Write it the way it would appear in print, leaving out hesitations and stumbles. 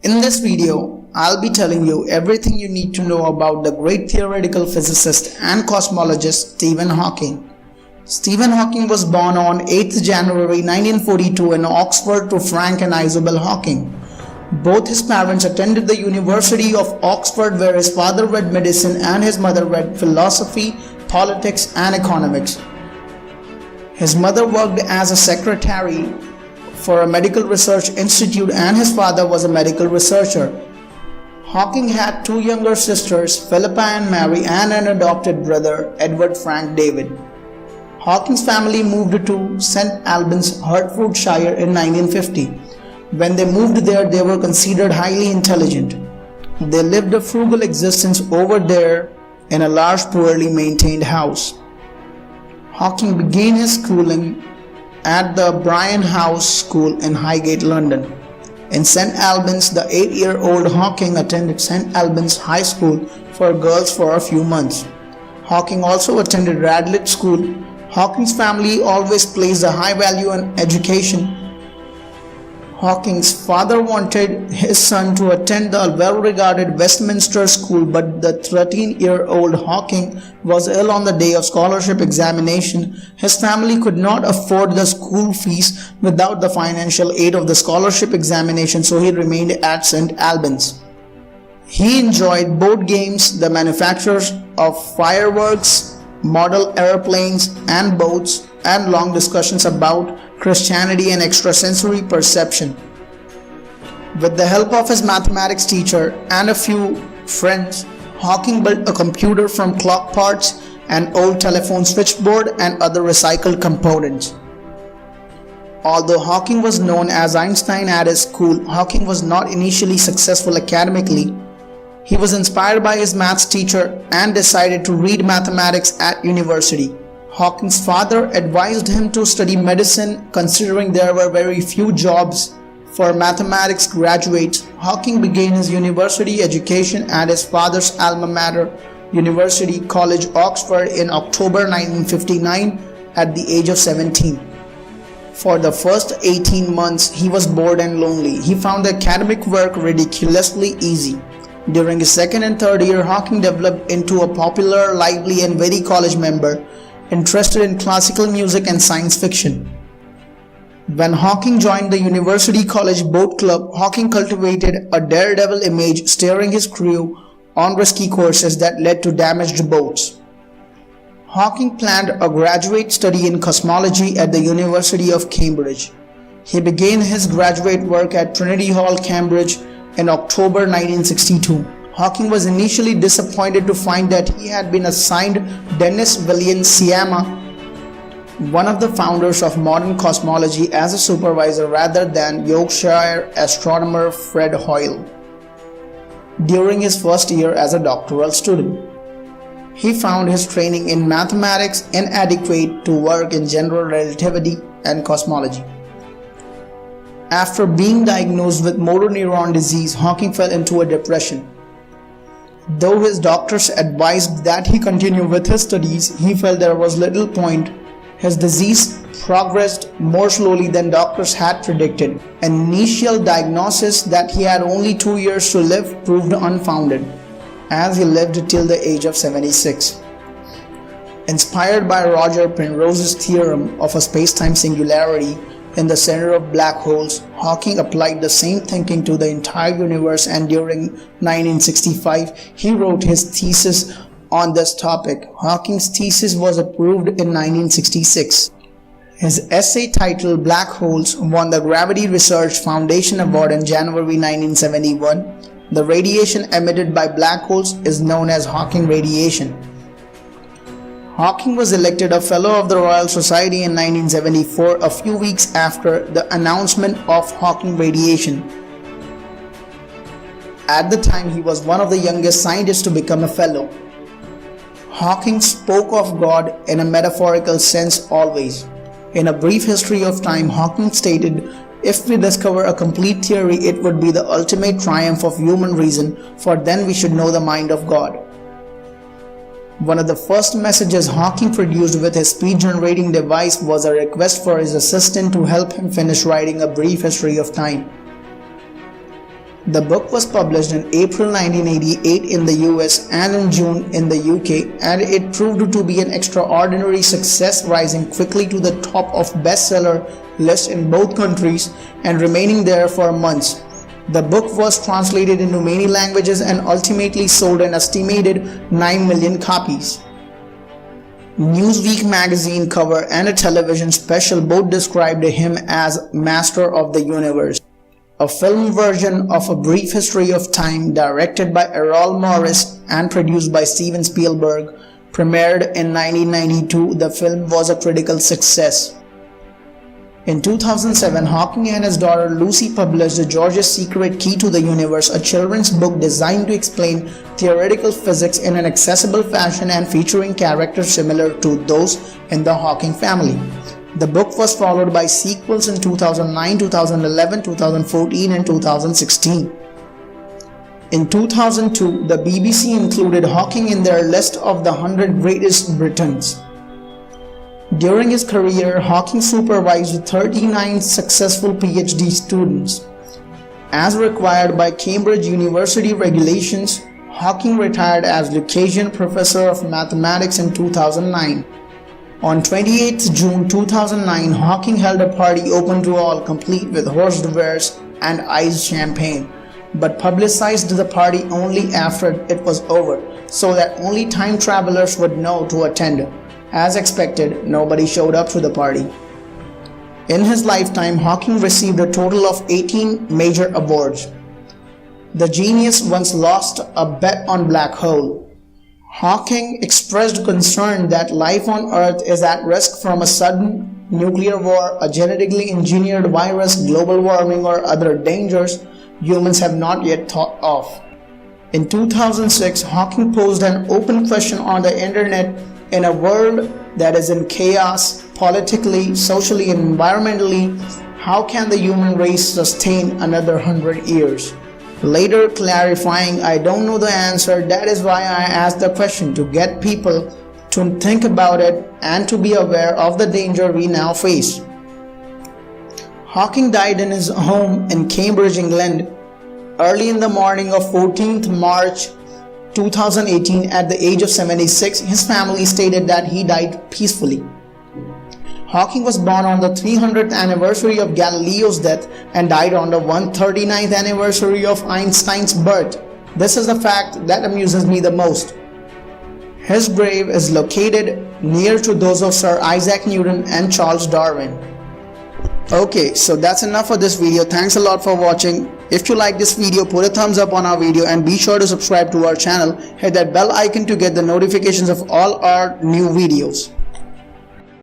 In this video, I'll be telling you everything you need to know about the great theoretical physicist and cosmologist Stephen Hawking. Stephen Hawking was born on 8th January 1942 in Oxford to Frank and Isabel Hawking. Both his parents attended the University of Oxford, where his father read medicine and his mother read philosophy, politics and economics. His mother worked as a secretary for a medical research institute and his father was a medical researcher. Hawking had two younger sisters, Philippa and Mary, and an adopted brother, Edward Frank David. Hawking's family moved to St. Albans, Hertfordshire in 1950. When they moved there, they were considered highly intelligent. They lived a frugal existence over there in a large, poorly maintained house. Hawking began his schooling at the Bryan House School in Highgate, London. In St. Albans, the 8-year-old Hawking attended St. Albans High School for girls for a few months. Hawking also attended Radlett School. Hawking's family always placed a high value on education. Hawking's father wanted his son to attend the well-regarded Westminster School, but the 13-year-old Hawking was ill on the day of scholarship examination. His family could not afford the school fees without the financial aid of the scholarship examination, so he remained at St. Albans. He enjoyed board games, the manufactures of fireworks, model airplanes and boats, and long discussions about Christianity and extrasensory perception. With the help of his mathematics teacher and a few friends, Hawking built a computer from clock parts, an old telephone switchboard, and other recycled components. Although Hawking was known as Einstein at his school, Hawking was not initially successful academically. He was inspired by his maths teacher and decided to read mathematics at university. Hawking's father advised him to study medicine, considering there were very few jobs for mathematics graduates. Hawking began his university education at his father's alma mater, University College, Oxford, in October 1959 at the age of 17. For the first 18 months, he was bored and lonely. He found academic work ridiculously easy. During his second and third year, Hawking developed into a popular, lively and witty college member, interested in classical music and science fiction. When Hawking joined the University College Boat Club, Hawking cultivated a daredevil image, steering his crew on risky courses that led to damaged boats. Hawking planned a graduate study in cosmology at the University of Cambridge. He began his graduate work at Trinity Hall, Cambridge in October 1962. Hawking was initially disappointed to find that he had been assigned Dennis Valenciano, one of the founders of modern cosmology, as a supervisor rather than Yorkshire astronomer Fred Hoyle. During his first year as a doctoral student, he found his training in mathematics inadequate to work in general relativity and cosmology. After being diagnosed with motor neuron disease, Hawking fell into a depression. Though his doctors advised that he continue with his studies, he felt there was little point. His disease progressed more slowly than doctors had predicted. An initial diagnosis that he had only 2 years to live proved unfounded, as he lived till the age of 76. Inspired by Roger Penrose's theorem of a space-time singularity in the center of black holes, Hawking applied the same thinking to the entire universe, and during 1965 he wrote his thesis on this topic. Hawking's thesis was approved in 1966. His essay titled Black Holes won the Gravity Research Foundation Award in January 1971. The radiation emitted by black holes is known as Hawking radiation. Hawking was elected a Fellow of the Royal Society in 1974, a few weeks after the announcement of Hawking radiation. At the time, he was one of the youngest scientists to become a Fellow. Hawking spoke of God in a metaphorical sense always. In A Brief History of Time, Hawking stated, "If we discover a complete theory, it would be the ultimate triumph of human reason, for then we should know the mind of God." One of the first messages Hawking produced with his speech-generating device was a request for his assistant to help him finish writing A Brief History of Time. The book was published in April 1988 in the US and in June in the UK, and it proved to be an extraordinary success, rising quickly to the top of bestseller lists in both countries and remaining there for months. The book was translated into many languages and ultimately sold an estimated 9 million copies. Newsweek magazine cover and a television special both described him as Master of the Universe. A film version of A Brief History of Time, directed by Errol Morris and produced by Steven Spielberg, premiered in 1992. The film was a critical success. In 2007, Hawking and his daughter Lucy published George's Secret Key to the Universe, a children's book designed to explain theoretical physics in an accessible fashion and featuring characters similar to those in the Hawking family. The book was followed by sequels in 2009, 2011, 2014 and 2016. In 2002, the BBC included Hawking in their list of the 100 greatest Britons. During his career, Hawking supervised 39 successful PhD students. As required by Cambridge University regulations, Hawking retired as Lucasian Professor of Mathematics in 2009. On 28 June 2009, Hawking held a party open to all, complete with hors d'oeuvres and iced champagne, but publicized the party only after it was over, so that only time travelers would know to attend. As expected, nobody showed up to the party. In his lifetime, Hawking received a total of 18 major awards. The genius once lost a bet on black hole. Hawking expressed concern that life on Earth is at risk from a sudden nuclear war, a genetically engineered virus, global warming, or other dangers humans have not yet thought of. In 2006, Hawking posed an open question on the internet: in a world that is in chaos, politically, socially, and environmentally, how can the human race sustain another 100 years? Later clarifying, "I don't know the answer, that is why I asked the question, to get people to think about it and to be aware of the danger we now face." Hawking died in his home in Cambridge, England, early in the morning of 14th March 2018 at the age of 76. His family stated that he died peacefully. Hawking was born on the 300th anniversary of Galileo's death and died on the 139th anniversary of Einstein's birth. This is the fact that amuses me the most. His grave is located near to those of Sir Isaac Newton and Charles Darwin. Okay, so that's enough for this video. Thanks a lot for watching. If you like this video, put a thumbs up on our video and be sure to subscribe to our channel. Hit that bell icon to get the notifications of all our new videos.